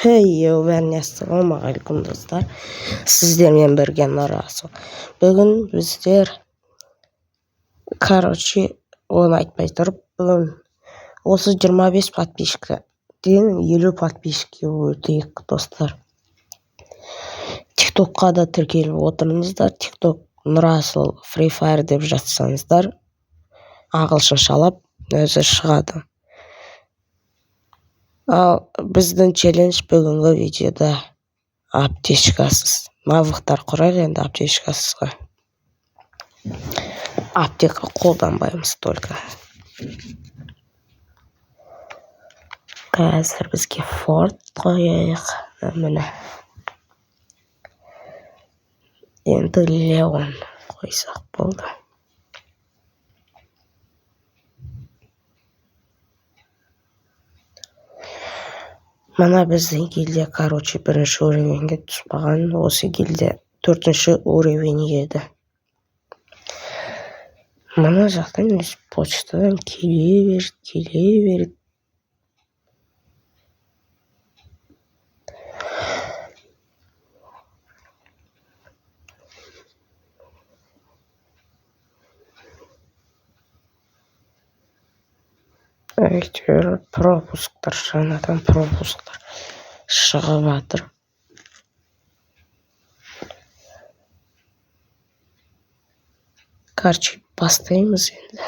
Assalomu do'stlar. Sizlarмен birga Nurasol. Bugun bizlar оны айтпай тұрып, бүгін осы 25 подписчикка дейін 50 подписчикке өтейік достар. TikTokқа да тіркеліп отырыңыздар. TikTok Nurasol Free Fire деп жатсаңыздар, ағылшыншалап өзі шығады. Ал біздің челлендж бүгінгі видеода аптечкасыз. Навықтар құрайық енді аптечкасызға. Аптека қолданбаймыз только. Қазір бізге Ford қойайық. Міне. Енді Leon қойсақ болды. Мана біздің гильдия, бірінші уровеньге түспаған, осы гильдия 4-ші уровень еді. Мана жақтан өз почтадан келе берді. Әйтеуір пропусктар, жаңадан пропусктар шығып жатыр. Бастаймыз енді.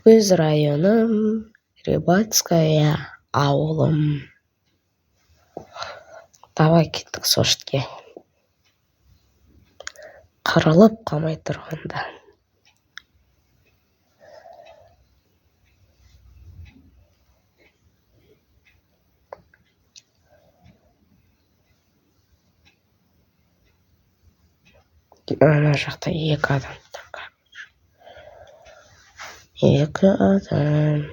Өз районым, Рыбацкая ауылым. Давай кеттік сошытке. Қырылып қалмай тұрғанда. Ана жақта екі адам. Екі адам.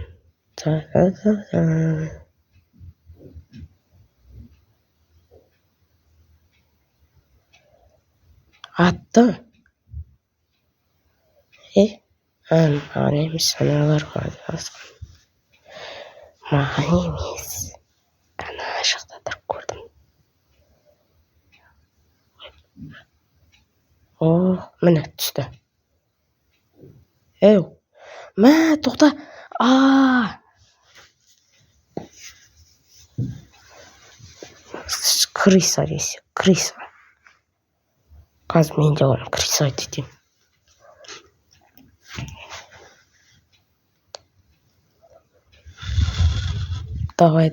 Атты. Маған емес, аналарға адасқан. Маған емес. Ана жақта тұрып көрдім. Міне түсті. Тоқта. Крыса десе, крыса. Қазір мен де оны крыса айтып. Давай.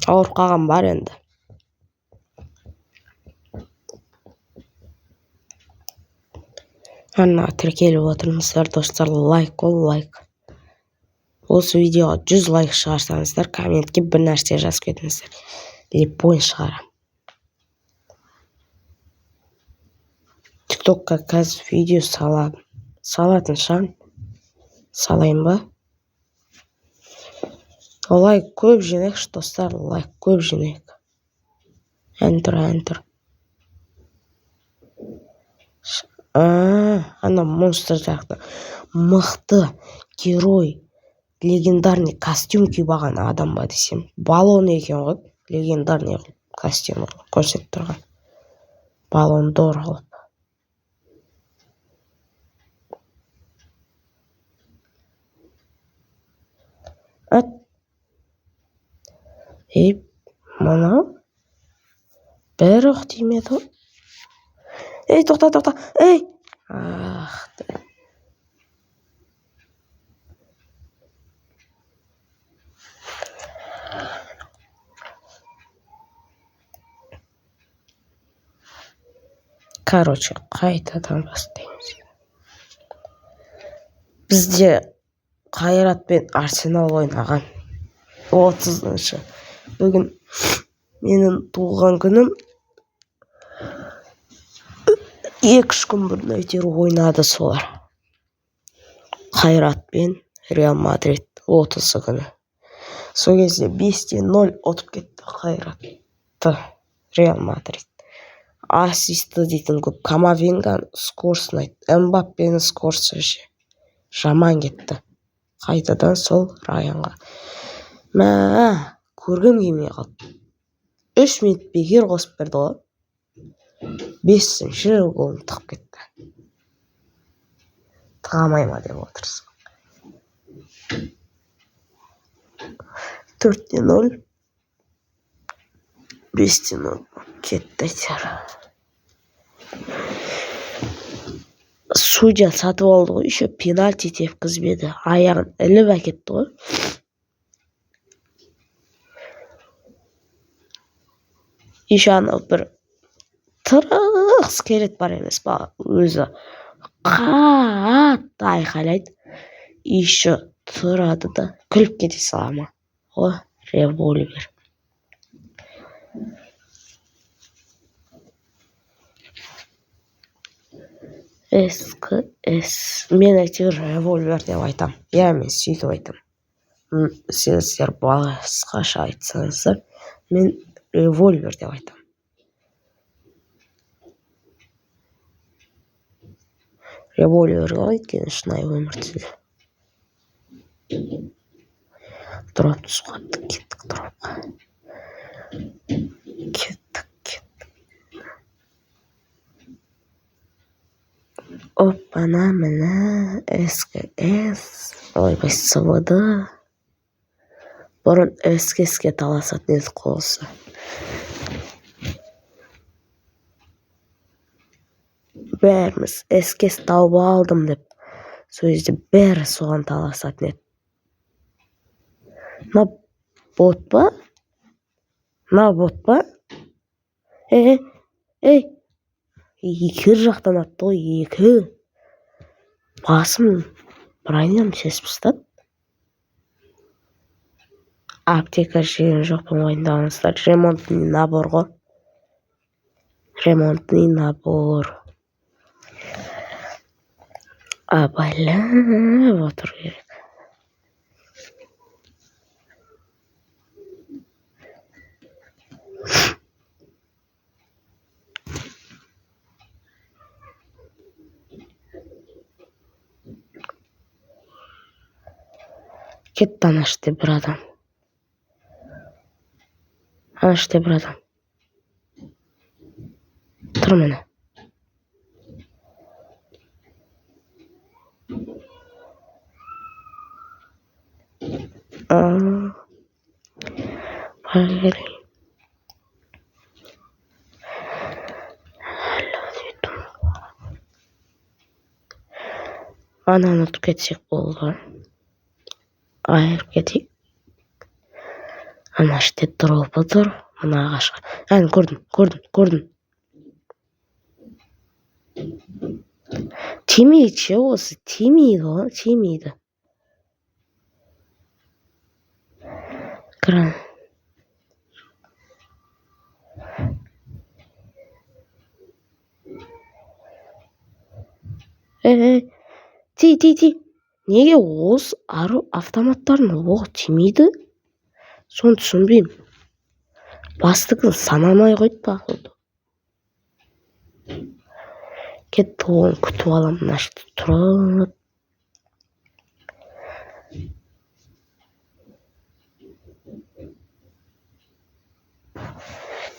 Ауырып қалған бар енді. Ана тіркеліп отырыңыздар достар, лайк. Осы видеоға 100 лайк шығарсаңыздар, комментке бір нәрсе жазып кетіңіздер. Лепойын шығарам. TikTokқа қазір видео салатын шан. Салайын ба? Лайк көп жинайықшы достар, лайк көп жинайық. Enter. Ана монстр жақты. Мықты герой. Легендарный костюм киіп алған адам ба десем. Балон екен ғой. Легендарный костюм көрсетіп тұрған. Балон дор алып. Мана бәрі тимеді. Тоқта. Қайтадан бастаймыз. Бізде Қайрат пен Арсенал ойнаған 30-шы. Бүгін менің туылған күнім. 2-3 күн бұрын өйтер ойнады солар. Қайрат пен Реал Мадрид 30 күні. Сол кезде 5-0 ұтып кетті Қайратты Реал Мадрид. ассисті дейтін көп. Камавинган скорсын айтты. Мбаппенің скорсы ше. Жаман кетті. Қайтадан сол районға. Көргім келмей қалды. 3 минут бекер қосып берді ғой. 5-ші голын тығып кетті. Тығамай ма деп отырсың. 4-0. 5-0. Кетті әйтеуір. Судья сатып алды ғой, еще пенальти тепкізбеді. Аяғын іліп әкетті ғой. Еще анау бір тырық скелет бар емес па, өзі қатты айқайлайды. Еще тұрады да күліп кете салама. О, револьвер. СКС. Мен әйтеуір револьвер деп айтам. Мен сөйтіп айтам. Сіздер басқаша айтсаңыздар, мен револьвер деп айтам. Револьвер өйткені шынайы өмірде. Дроп түсіп кеттік дропқа. Кеттік. Опана міне СКС. Ойбай СВД. Бұрын СКСке таласатын еді қолсы. Бәріміз СКС тауып алдым деп. Сөзде бәрі соған таласатын еді. На бот па? Екі жақтан атты ғой, екі. Басым броням сесіп ұстады. Аптека жеген жоқпын ойындағыңыздар. Ремонтный набор ғой. Ремонтный набор. Абайлап отыр керек. Кетті анашты бір адам. Тұр мені. Ананы ұтып кетсек болды. Айырып кетейік. Ана іште дропы тұр. Ана ағашқа. Көрдім. Тимейді ше осы. Тимейді. Кран. Ти. Неге осы ару автоматтарын оғы тимейді? Соны түсінбеймін. Бастығын санамай қойды ба? Кетті оғын күтіп алам. Нашты тұрып.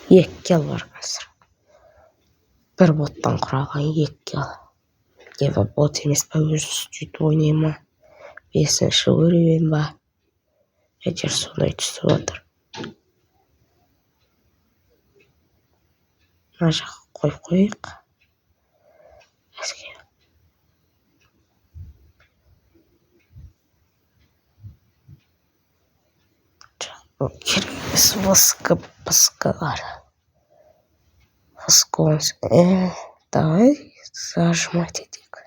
Еккел бар қазір. Бір боттан құралған еккел. Ева бот емес па, өзі сөйтіп ойнайма. 5-ші өреуен ба. Әйтер сондай түсіп отыр. Мына жаққа қойып қойық. Керемес пысқылар. Давай зажимать едік.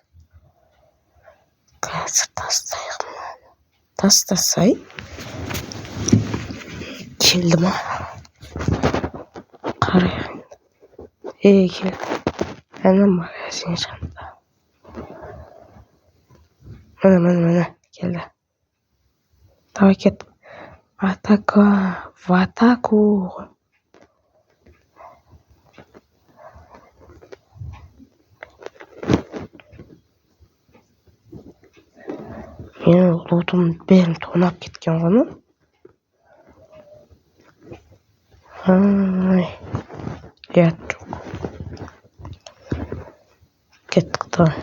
Қазір тастайық мұны. Тастасай. Келді ма? Қарайын. Келді. Әні магазин жанында. Міне. Келді. Давай кет. В атаку. лутумдун бәрін тонап кеткен ғой. Ұят жоқ. Кеттік давай.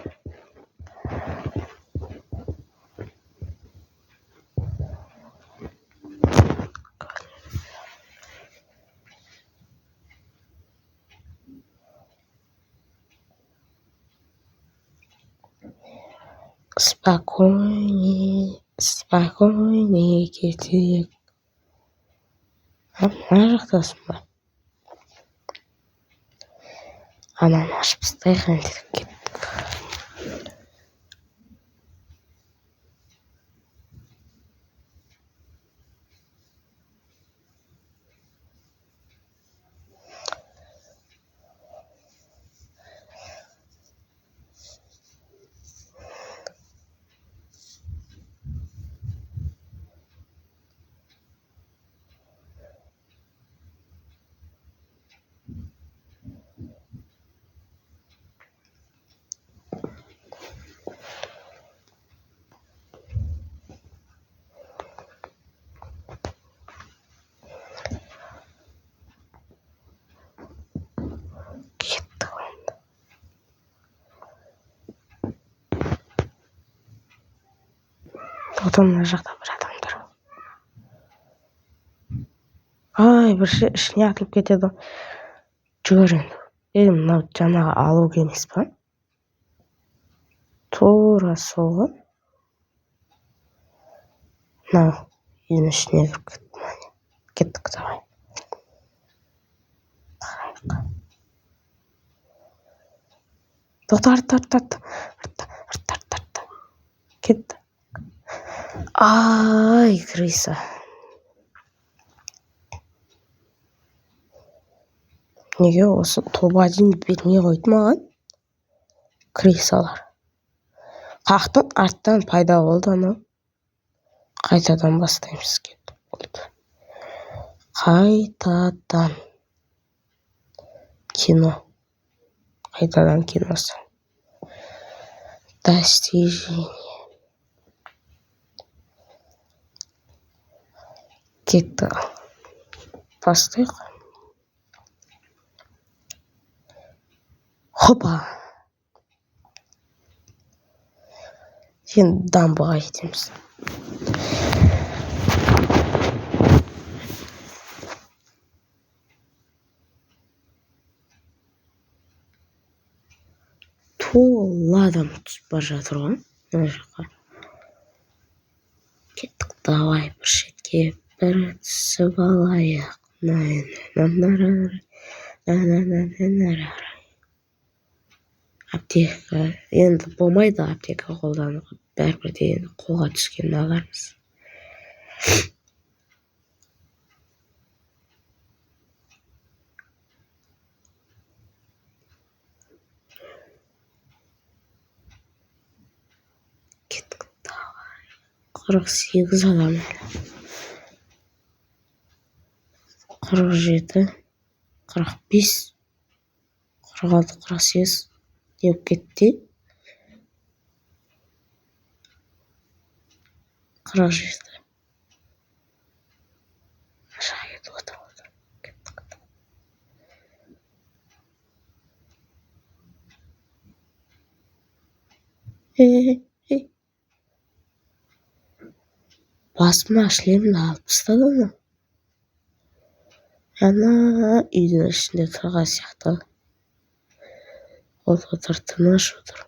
Спокойней кетейік. Мына жақтасың ба? Ананы ашып тастайық енді. Кеттік. Потом мына жақта бір адамдар. Бір ішіне атылып кетеді. Жүгір енді. Мынау жаңағы алу емес па? Тура сол ғой. Мынау үйдің ішіне кіріп кетті. Кеттік давай. Тоқта, артта. Кетті. Ай, крыса. Неге осы тоба дейін бермей қойды маған? Крысалар. Қақтың арттан пайда болды анау. Қайтадан бастаймыз. Кеттік болды. Қайтадан киносы. Достижение. Кетті. Бастайық. Хопа. Енді дамбыға кетеміз. Ладам түсіп бара жатыр ғой. Мына жаққа. Кеттік давай бір шетке бір түсіп алайық. Аптека. Енді болмайды аптека қолдануға. Бәрібір де енді қолға түскен алармыз. Кеттік давай. 48 адам. 47, 45, 46, 48 деп кетті. 47. Aşağı кетіп отыр. Кеттік. Басыма шлемді алып тастады ма? Ана үйдің ішінде тұрған сияқты. Отыр, тыныш отыр.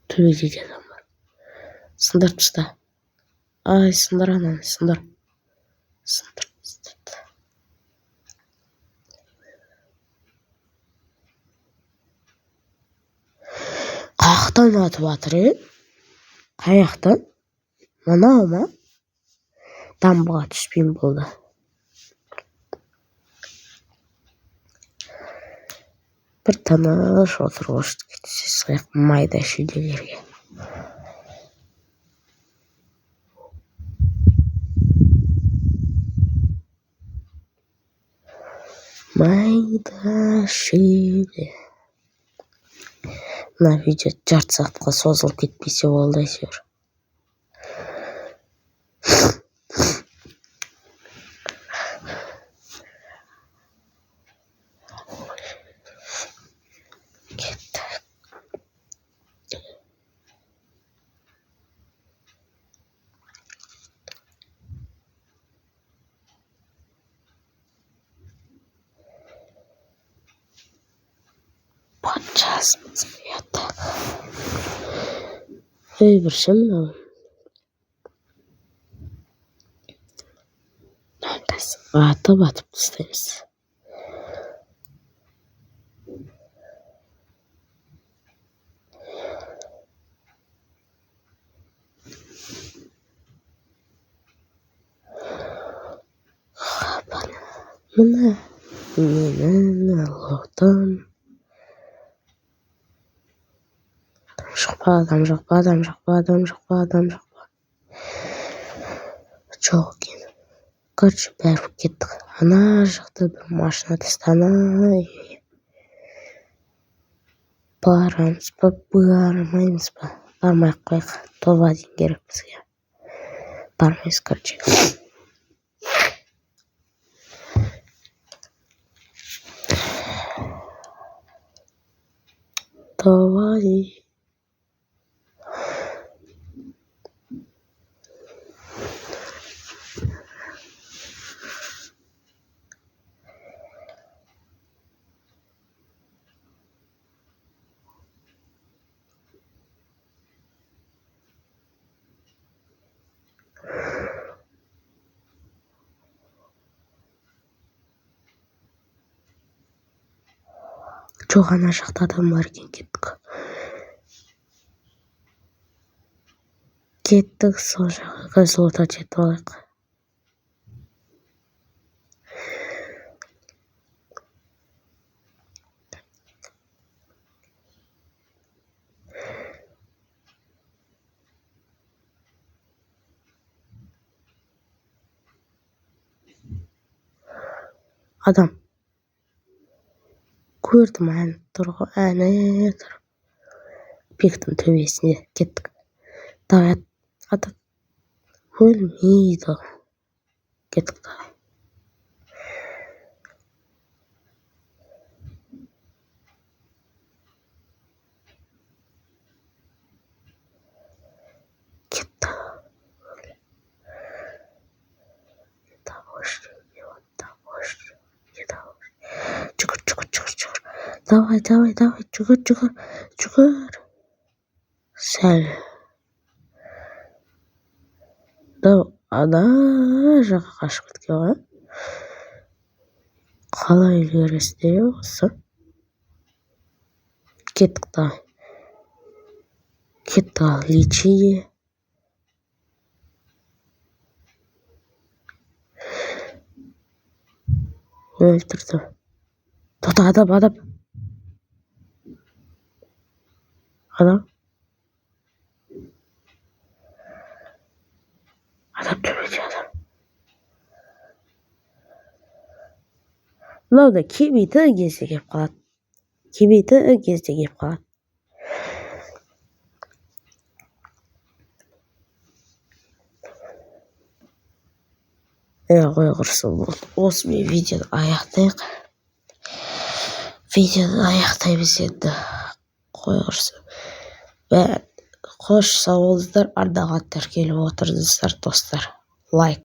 Төбедегі адам бар. Сындырып тастады. Ай, сындыр ананы, сындыр. Қаяқтан атып жатыр, Қаяқтан? Мынау ма? Дамбыға түспейін болды. Бір тыныш отыр қошты кетсе сыйық майда шүйделерге. Майда шүйде. Мына видео жарты сағатқа созылып кетпесе болды әйтеуір. Подчас цвета. Bir şey mi var? Ата батып тастаймыз. Мына менің аллотым. Адам жоқ па. Жоқ екен. Короче, бәрі кеттік. Ана жақта бір машина тастана. Барамыз ба, бармаймыз ба? Бармай қойық. Това дейін керек бізге. Бармайыз, короче. Това дейін. Жоқ, ана жақта адам бар екен, кеттік. Кеттік, сол жаққа злота жетіп алайық. Адам. Көрдім, әне тұр. Пиктің төбесінде кеттік. Давай, адам. Өлмейді. Кеттік, давай. Кетті. Жүгір. Давай, жүгір. Сәл. Ана жаққа қашып кеткен ғой. Қалай үлгересіз осы? Кеттік, давай. Кетті, лечие. Өлтірді. Тота, адам. Адам төбеде адам. Мынау да кебейті кезде кеп қалады. Қой құрсын болды. Осымен видеоны аяқтайық. Аяқтаймыз енді. Қой құрсын. Қош сау болыңыздар, ардағаттар келіп отырыңыздар, достар. Лайк.